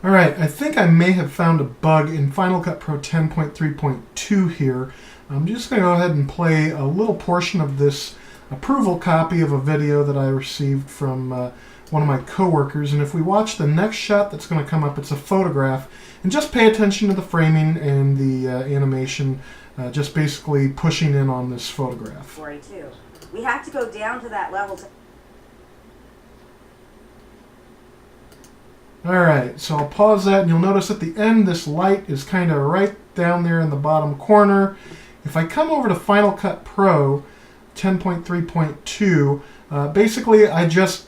Alright, I think I may have found a bug in Final Cut Pro 10.3.2 here. I'm just going to go ahead and play a little portion of this approval copy of a video that I received from one of my coworkers. And if we watch the next shot that's going to come up, it's a photograph. And just pay attention to the framing and the animation, just basically pushing in on this photograph. 42. We have to go down to that level to... Alright, so I'll pause that, and you'll notice at the end this light is kind of right down there in the bottom corner. If I come over to Final Cut Pro 10.3.2, basically I just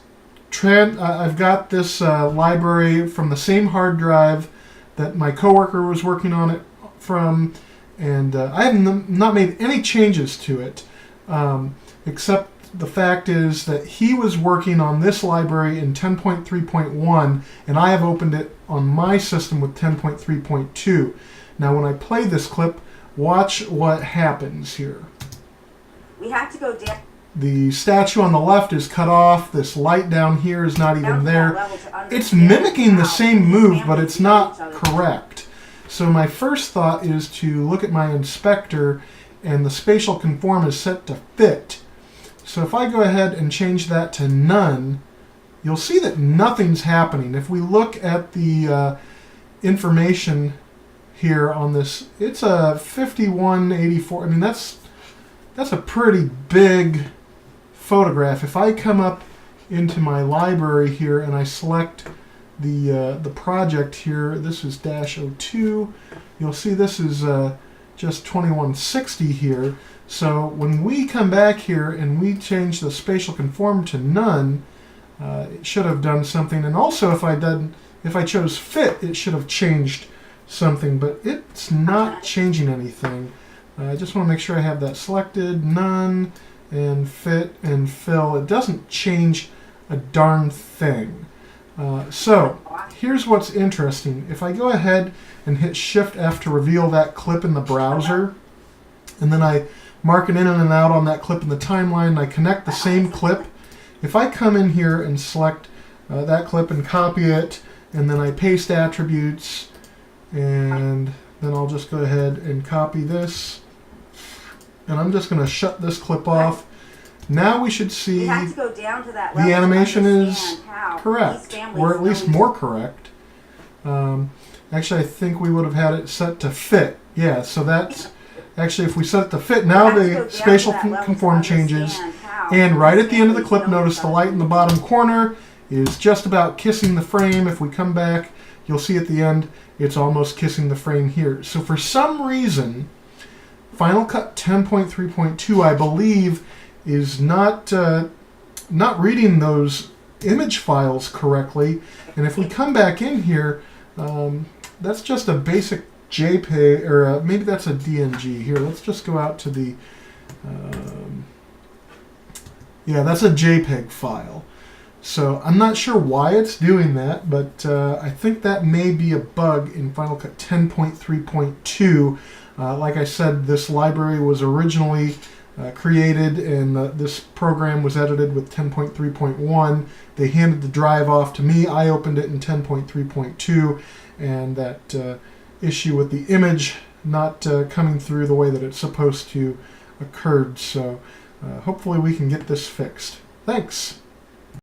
I've got this library from the same hard drive that my coworker was working on it from, and I have not made any changes to it, except the fact is that he was working on this library in 10.3.1, and I have opened it on my system with 10.3.2. Now when I play this clip, watch what happens here. We have to go down. The statue on the left is cut off. This light down here is not even there. It's mimicking the same move, but it's not correct. So my first thought is to look at my inspector, and the spatial conform is set to fit. So if I go ahead and change that to none, you'll see that nothing's happening. If we look at the information here on this, it's a 5184. I mean, that's a pretty big photograph. If I come up into my library here and I select the project here, this is -02, you'll see this is just 2160 here. So when we come back here and we change the spatial conform to none, it should have done something. And also if I chose fit, it should have changed something, but it's not changing anything. I just want to make sure I have that selected, none, and fit and fill. It doesn't change a darn thing. So here's what's interesting. If I go ahead and hit Shift F to reveal that clip in the browser, and then I mark it in and out on that clip in the timeline, and I connect the same clip. If I come in here and select that clip and copy it, and then I paste attributes, and then I'll just go ahead and copy this, and I'm just going to shut this clip off. Now we should see the animation is correct, or at least more correct. Actually, I think we would have had it set to fit. Yeah, so that's actually, if we set it to fit, now the spatial conform changes, and right at the end of the clip, notice the light in the bottom corner is just about kissing the frame. If we come back, you'll see at the end, it's almost kissing the frame here. So for some reason, Final Cut 10.3.2, I believe, is not reading those image files correctly. And if we come back in here, that's just a basic JPEG, or maybe that's a DNG. Here, let's just go out to the, yeah, that's a JPEG file. So I'm not sure why it's doing that, but I think that may be a bug in Final Cut 10.3.2. Like I said, this library was originally created, and this program was edited with 10.3.1. They handed the drive off to me. I opened it in 10.3.2, and that issue with the image not coming through the way that it's supposed to occurred. So hopefully we can get this fixed. Thanks.